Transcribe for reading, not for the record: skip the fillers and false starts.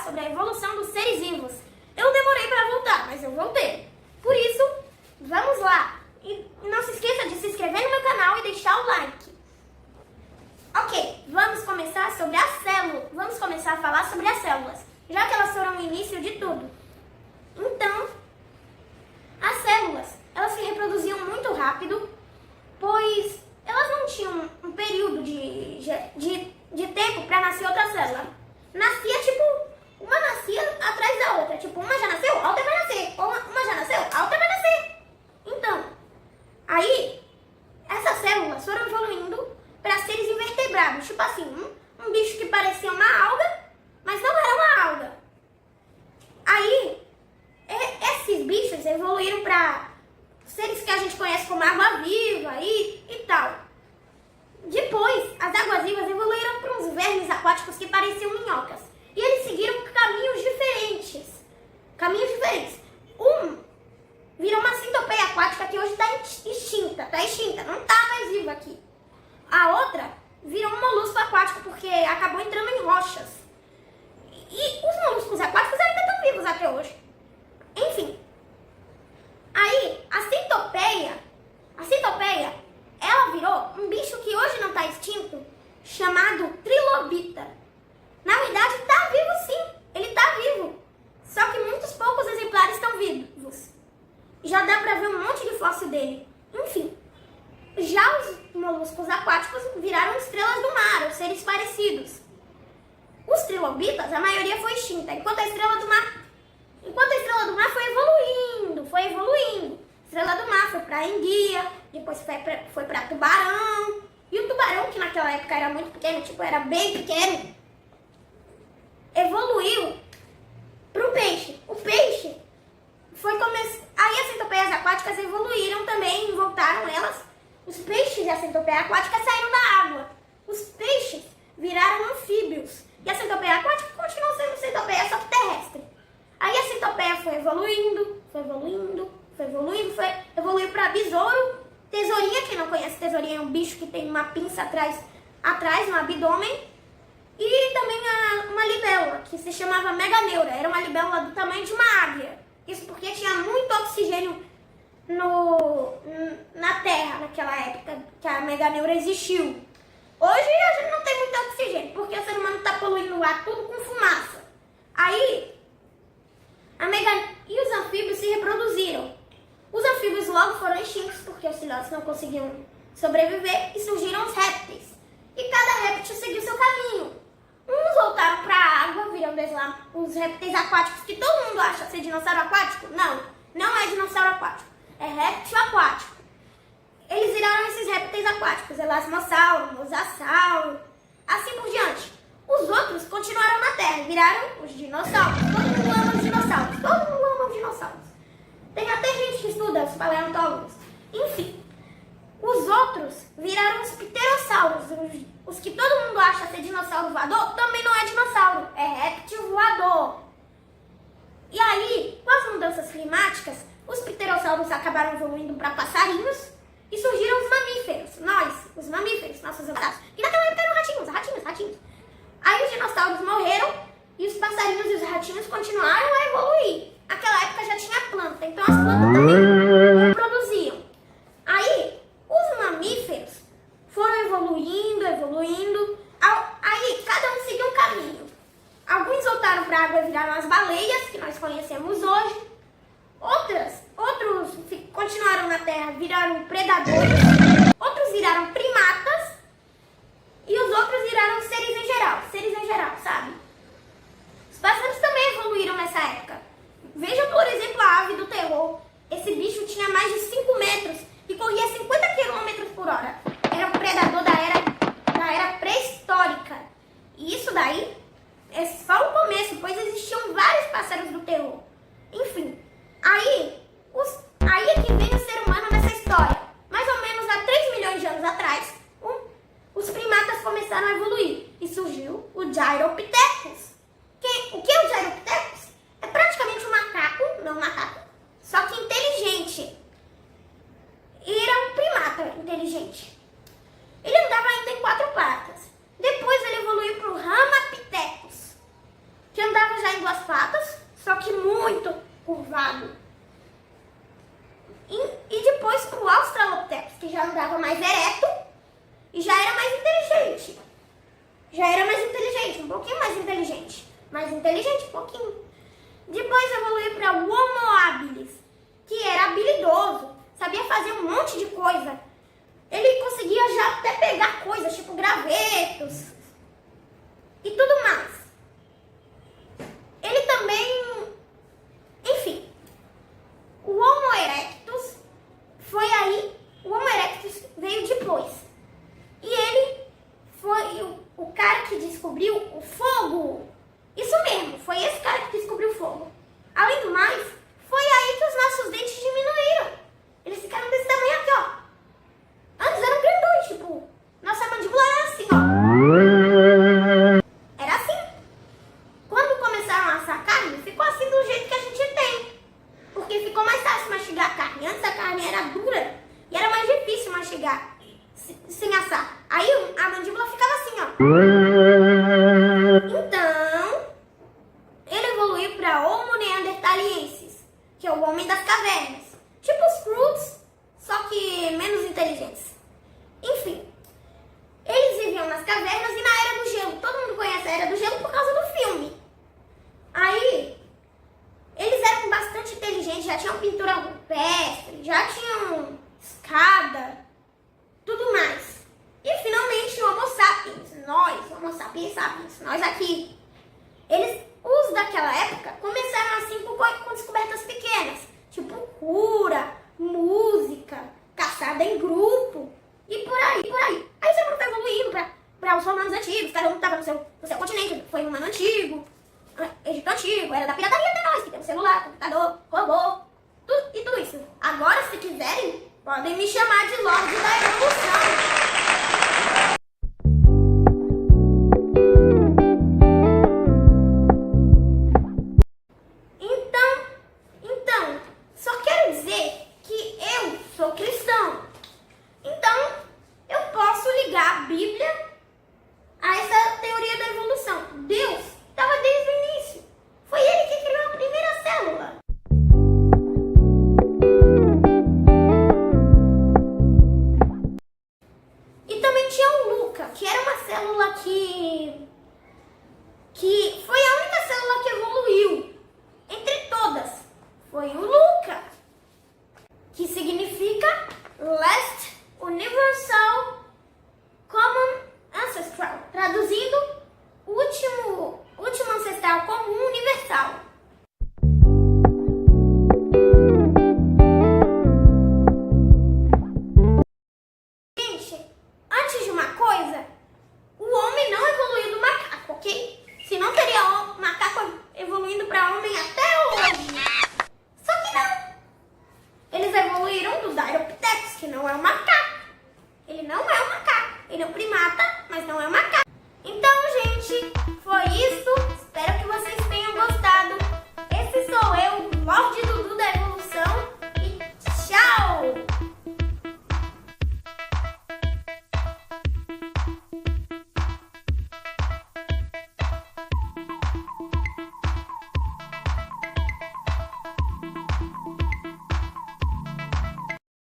sobre a evolução dos seres vivos. Eu demorei para voltar, mas eu voltei. Por isso, vamos lá. E não se esqueça de se inscrever no meu canal e deixar o like. Ok, vamos começar sobre as células. Vamos começar a falar sobre as células, já que elas foram o início de tudo. Então, as células, elas se reproduziam muito rápido, pois elas não tinham um período de tempo para nascer outra célula. Nascia uma nascia atrás da outra. Uma já nasceu, a outra vai nascer. Uma já nasceu, a outra vai nascer. Então, aí, essas células foram evoluindo para seres invertebrados. Um bicho que parecia uma alga, mas não era uma alga. Aí, esses bichos evoluíram para seres que a gente conhece como água-viva e tal. Depois, as águas-vivas evoluíram para uns vermes aquáticos que pareciam minhocas. E eles seguiram caminhos diferentes. Um virou uma centopeia aquática que hoje está extinta, não está mais viva aqui. A outra virou um molusco aquático porque acabou entrando em rochas. E os moluscos aquáticos ainda estão vivos até hoje. Enfim. Aí, a centopeia, ela virou um bicho que hoje não está extinto, chamado trilobita. Na verdade, está vivo sim, ele está vivo. Só que muitos poucos exemplares estão vivos. Já dá para ver um monte de fóssil dele. Enfim, já os moluscos aquáticos viraram estrelas do mar, ou seres parecidos. Os trilobitas, a maioria foi extinta, enquanto a estrela do mar foi evoluindo. A estrela do mar foi para enguia, depois foi para tubarão. E o tubarão, que naquela época era muito pequeno, era bem pequeno, evoluiu para o peixe. O peixe foi começar. Aí as centopeias aquáticas evoluíram também, voltaram elas. Os peixes e a centopeia aquática saíram da água. Os peixes viraram anfíbios. E a centopeia aquática continuou sendo centopeia, só que terrestre. Aí a centopeia evoluiu para besouro, tesourinha. Quem não conhece tesourinha é um bicho que tem uma pinça atrás no abdômen. E também uma libélula, que se chamava meganeura. Era uma libélula do tamanho de uma águia. Isso porque tinha muito oxigênio na Terra naquela época que a meganeura existiu. Hoje a gente não tem muito oxigênio, porque o ser humano está poluindo o ar tudo com fumaça. Aí, e os anfíbios se reproduziram. Os anfíbios logo foram extintos, porque os filhotes não conseguiam sobreviver, e surgiram os répteis. E cada réptil seguiu seu caminho. Uns voltaram para a água, virando os répteis aquáticos, que todo mundo acha ser dinossauro aquático. Não é dinossauro aquático, é réptil aquático. Eles viraram esses répteis aquáticos, elasmossauro, mosasauro, assim por diante. Os outros continuaram na terra, viraram os dinossauros. Todo mundo ama os dinossauros. Tem até gente que estuda, os paleontólogos. Enfim, os outros viraram os pterossauros. Os que todo mundo acha ser dinossauro voador também não é dinossauro, é réptil voador. E aí, com as mudanças climáticas, os pterossauros acabaram evoluindo para passarinhos e surgiram os mamíferos. Os mamíferos, nossos antepassados. E naquela época eram ratinhos. Aí os dinossauros morreram e os passarinhos e os ratinhos continuaram a evoluir. Naquela época já tinha planta, então as plantas também reproduziam. Aí, os mamíferos foram evoluindo. Aí, cada um seguiu um caminho. Alguns voltaram para a água e viraram as baleias, que nós conhecemos hoje. Outros continuaram na terra, viraram predadores. Outros viraram primatas. E os outros viraram seres em geral, sabe? Os pássaros também evoluíram nessa época. Veja, por exemplo, a ave do terror. Esse bicho tinha mais de 5 metros e corria 50 km por hora. Era um predador da era pré-histórica. E isso daí é só o começo, pois existiam vários pássaros do terror. Enfim, aí é que vem o ser humano nessa história. Mais ou menos há 3 milhões de anos atrás, inteligente. Mais inteligente, um pouquinho. Depois evoluiu para o Homo habilis, que era habilidoso, sabia fazer um monte de coisa. Ele conseguia já até pegar coisas, tipo gravetos e tudo mais. Ele também, enfim, o Homo erectus foi aí, o Homo erectus veio depois. E ele foi o cara que descobriu o fogo. Isso mesmo, foi esse cara que descobriu o fogo. Além do mais, foi aí que os nossos dentes diminuíram. Eles ficaram desse tamanho aqui, ó. Antes eram grandões, tipo, nossa mandíbula era assim, ó. Era assim. Quando começaram a assar carne, ficou assim do jeito que a gente tem. Porque ficou mais fácil mastigar a carne. Antes a carne era dura e era mais difícil mastigar sem assar. Aí a mandíbula ficava assim, ó. Então, ele evoluiu para Homo neanderthaliensis, que é o homem das cavernas. Tipo os Croods, só que menos inteligentes. Enfim, eles viviam nas cavernas e na Era do Gelo. Todo mundo conhece a Era do Gelo por causa do filme. Aí, eles eram bastante inteligentes, já tinham pintura rupestre, já tinham escada, tudo mais. E finalmente o Homo sapiens, Homo sapiens sapiens, nós aqui. Os daquela época começaram assim com descobertas pequenas, tipo cura, música, caçada em grupo e por aí, por aí. Aí o ser humano foi evoluindo para os romanos antigos, cada um estava no seu continente, foi o humano antigo, Egito antigo, era da pirataria até nós, que temos celular, computador, robô, tudo isso. Agora, se quiserem, podem me chamar de Lorde da Evolução.